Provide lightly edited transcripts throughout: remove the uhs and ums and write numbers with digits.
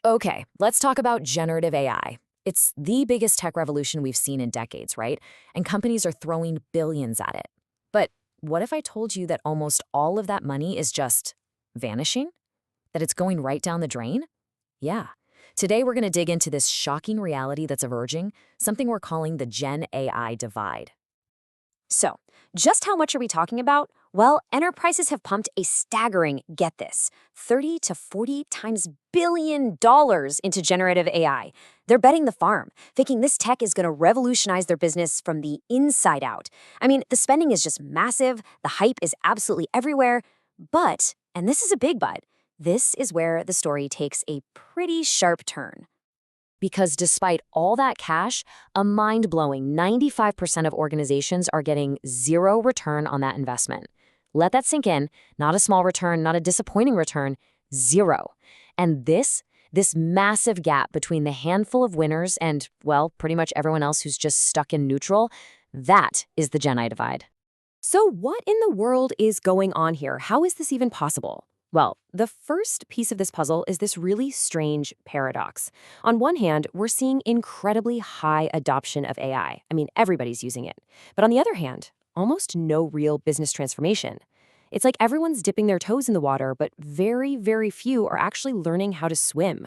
Okay, let's talk about generative AI. It's the biggest tech revolution we've seen in decades, right? And companies are throwing billions at it. But what if I told you that almost all of that money is just vanishing? That it's going right down the drain? Yeah. Today, we're going to dig into this shocking reality that's emerging, something we're calling the Gen AI divide. So, just how much are we talking about? Well, enterprises have pumped a staggering, get this, 30 to 40 times $1 billion into generative AI. They're betting the farm, thinking this tech is going to revolutionize their business from the inside out. I mean, the spending is just massive, the hype is absolutely everywhere, but, and this is a big but, this is where the story takes a pretty sharp turn. Because despite all that cash, a mind-blowing 95% of organizations are getting zero return on that investment. Let that sink in. Not a small return, not a disappointing return, zero. And this massive gap between the handful of winners and, well, pretty much everyone else who's just stuck in neutral, that is the Gen I divide. So, what in the world is going on here? How is this even possible? Well, the first piece of this puzzle is this really strange paradox. On one hand, we're seeing incredibly high adoption of AI. I mean, everybody's using it. But on the other hand, almost no real business transformation. It's like everyone's dipping their toes in the water, but very, very few are actually learning how to swim.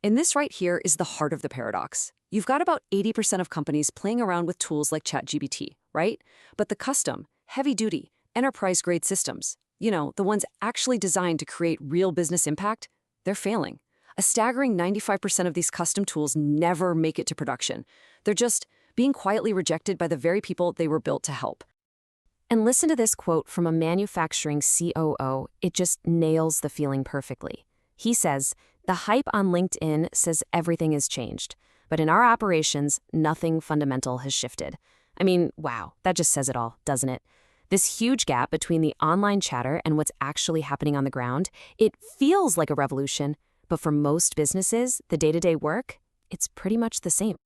And this right here is the heart of the paradox. You've got about 80% of companies playing around with tools like ChatGPT, right? But the custom, heavy-duty, enterprise-grade systems, the ones actually designed to create real business impact, they're failing. A staggering 95% of these custom tools never make it to production. They're just being quietly rejected by the very people they were built to help. And listen to this quote from a manufacturing COO. It just nails the feeling perfectly. He says, "The hype on LinkedIn says everything has changed, but in our operations, nothing fundamental has shifted." I mean, wow, that just says it all, doesn't it? This huge gap between the online chatter and what's actually happening on the ground, it feels like a revolution, but for most businesses, the day-to-day work, it's pretty much the same.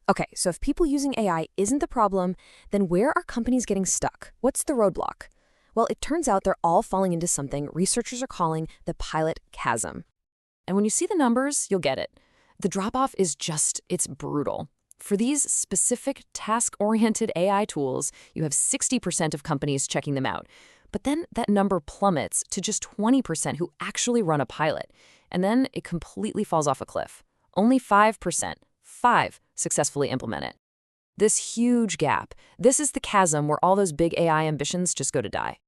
Okay, so if people using AI isn't the problem, then where are companies getting stuck? What's the roadblock? Well, it turns out they're all falling into something researchers are calling the pilot chasm. And when you see the numbers, you'll get it. The drop-off is it's brutal. For these specific task-oriented AI tools, you have 60% of companies checking them out. But then that number plummets to just 20% who actually run a pilot. And then it completely falls off a cliff. Only 5%, successfully implement it. This huge gap, this is the chasm where all those big AI ambitions just go to die.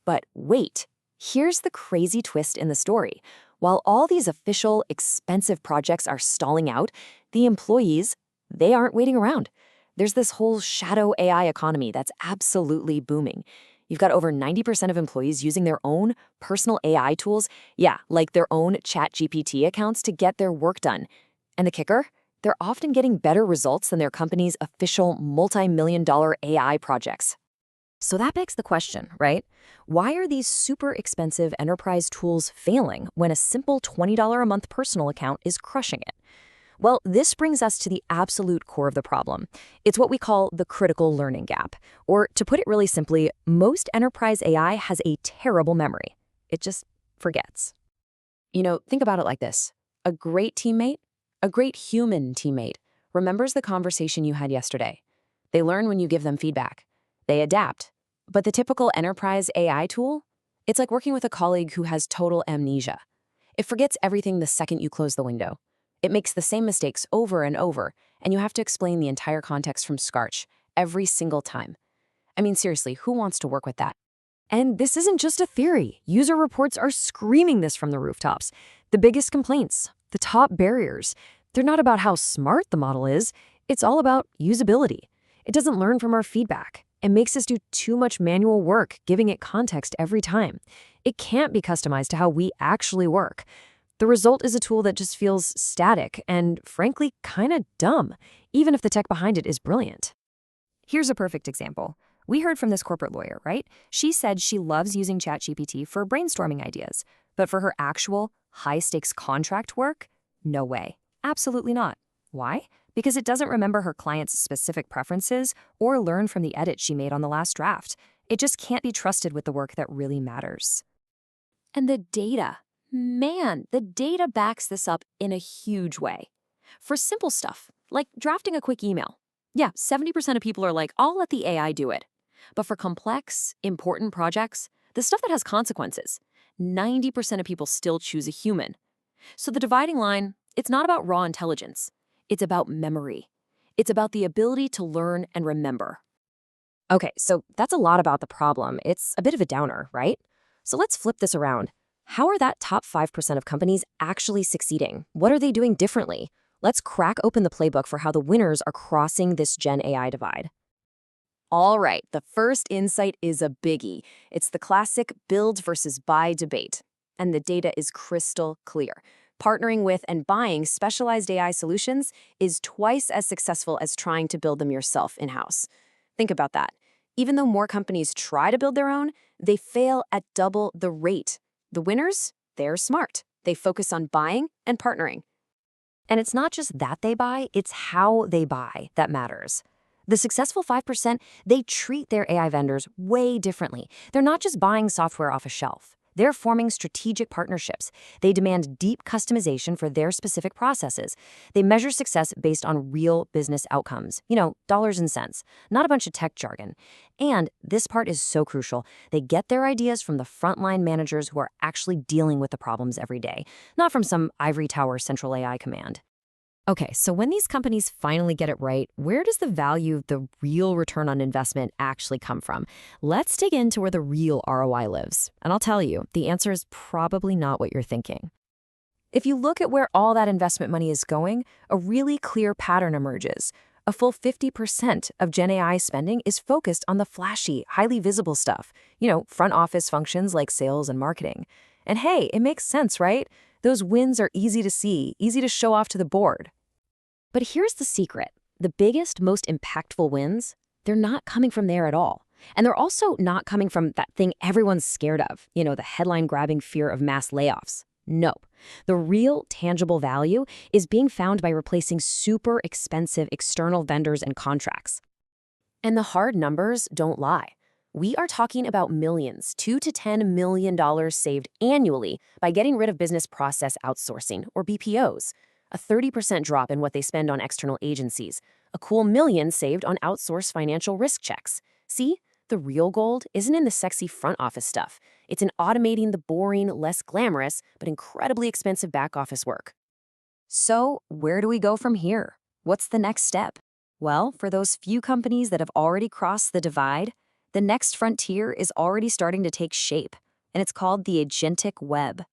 But wait, here's the crazy twist in the story. While all these official, expensive projects are stalling out, the employees, they aren't waiting around. There's this whole shadow AI economy that's absolutely booming. You've got over 90% of employees using their own personal AI tools, like their own ChatGPT accounts to get their work done. And the kicker? They're often getting better results than their company's official multi-million-dollar AI projects. So that begs the question, right? Why are these super expensive enterprise tools failing when a simple $20 a month personal account is crushing it? Well, this brings us to the absolute core of the problem. It's what we call the critical learning gap. Or to put it really simply, most enterprise AI has a terrible memory. It just forgets. Think about it like this. A great teammate, a great human teammate, remembers the conversation you had yesterday. They learn when you give them feedback. They adapt. But the typical enterprise AI tool? It's like working with a colleague who has total amnesia. It forgets everything the second you close the window. It makes the same mistakes over and over, and you have to explain the entire context from scratch every single time. I mean, seriously, who wants to work with that? And this isn't just a theory. User reports are screaming this from the rooftops. The biggest complaints, the top barriers, they're not about how smart the model is. It's all about usability. It doesn't learn from our feedback. It makes us do too much manual work, giving it context every time. It can't be customized to how we actually work. The result is a tool that just feels static and, frankly, kind of dumb, even if the tech behind it is brilliant. Here's a perfect example. We heard from this corporate lawyer, right? She said she loves using ChatGPT for brainstorming ideas, but for her actual high-stakes contract work, no way. Absolutely not. Why? Because it doesn't remember her client's specific preferences or learn from the edit she made on the last draft. It just can't be trusted with the work that really matters. And the data. Man, the data backs this up in a huge way. For simple stuff, like drafting a quick email, yeah, 70% of people are like, I'll let the AI do it. But for complex, important projects, the stuff that has consequences, 90% of people still choose a human. So the dividing line, it's not about raw intelligence. It's about memory. It's about the ability to learn and remember. Okay, so that's a lot about the problem. It's a bit of a downer, right? So let's flip this around. How are that top 5% of companies actually succeeding? What are they doing differently? Let's crack open the playbook for how the winners are crossing this Gen AI divide. All right, the first insight is a biggie. It's the classic build versus buy debate. And the data is crystal clear. Partnering with and buying specialized AI solutions is twice as successful as trying to build them yourself in-house. Think about that. Even though more companies try to build their own, they fail at double the rate. The winners, they're smart. They focus on buying and partnering. And it's not just that they buy, it's how they buy that matters. The successful 5%, they treat their AI vendors way differently. They're not just buying software off a shelf. They're forming strategic partnerships. They demand deep customization for their specific processes. They measure success based on real business outcomes, dollars and cents, not a bunch of tech jargon. And this part is so crucial. They get their ideas from the frontline managers who are actually dealing with the problems every day, not from some ivory tower central AI command. Okay, so when these companies finally get it right, where does the value, the real return on investment actually come from? Let's dig into where the real ROI lives. And I'll tell you, the answer is probably not what you're thinking. If you look at where all that investment money is going, a really clear pattern emerges. A full 50% of GenAI spending is focused on the flashy, highly visible stuff, front office functions like sales and marketing. And hey, it makes sense, right? Those wins are easy to see, easy to show off to the board. But here's the secret. The biggest, most impactful wins, they're not coming from there at all. And they're also not coming from that thing everyone's scared of, the headline-grabbing fear of mass layoffs. No. The real, tangible value is being found by replacing super expensive external vendors and contracts. And the hard numbers don't lie. We are talking about millions, $2 to $10 million saved annually by getting rid of business process outsourcing, or BPOs. A 30% drop in what they spend on external agencies, a cool $1 million saved on outsourced financial risk checks. See, the real gold isn't in the sexy front office stuff. It's in automating the boring, less glamorous, but incredibly expensive back office work. So, where do we go from here? What's the next step? Well, for those few companies that have already crossed the divide, the next frontier is already starting to take shape, and it's called the agentic web.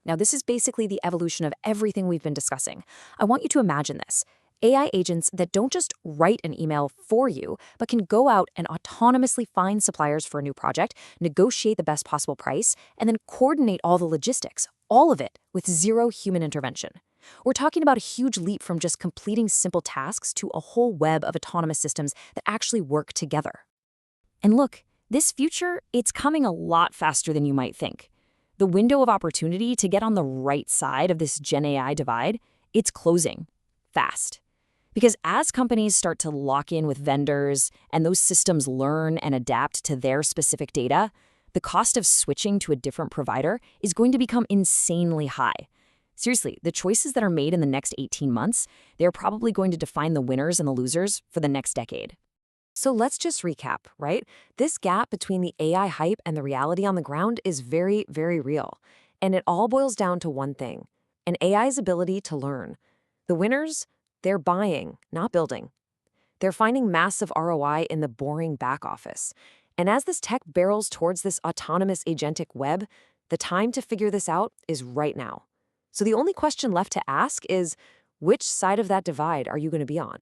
Now, this is basically the evolution of everything we've been discussing. I want you to imagine this. AI agents that don't just write an email for you, but can go out and autonomously find suppliers for a new project, negotiate the best possible price, and then coordinate all the logistics, all of it with zero human intervention. We're talking about a huge leap from just completing simple tasks to a whole web of autonomous systems that actually work together. And look, this future, it's coming a lot faster than you might think. The window of opportunity to get on the right side of this Gen AI divide, it's closing fast. Because as companies start to lock in with vendors and those systems learn and adapt to their specific data, the cost of switching to a different provider is going to become insanely high. Seriously, the choices that are made in the next 18 months, they're probably going to define the winners and the losers for the next decade. So let's just recap, right? This gap between the AI hype and the reality on the ground is very, very real. And it all boils down to one thing, an AI's ability to learn. The winners, they're buying, not building. They're finding massive ROI in the boring back office. And as this tech barrels towards this autonomous agentic web, the time to figure this out is right now. So the only question left to ask is, which side of that divide are you going to be on?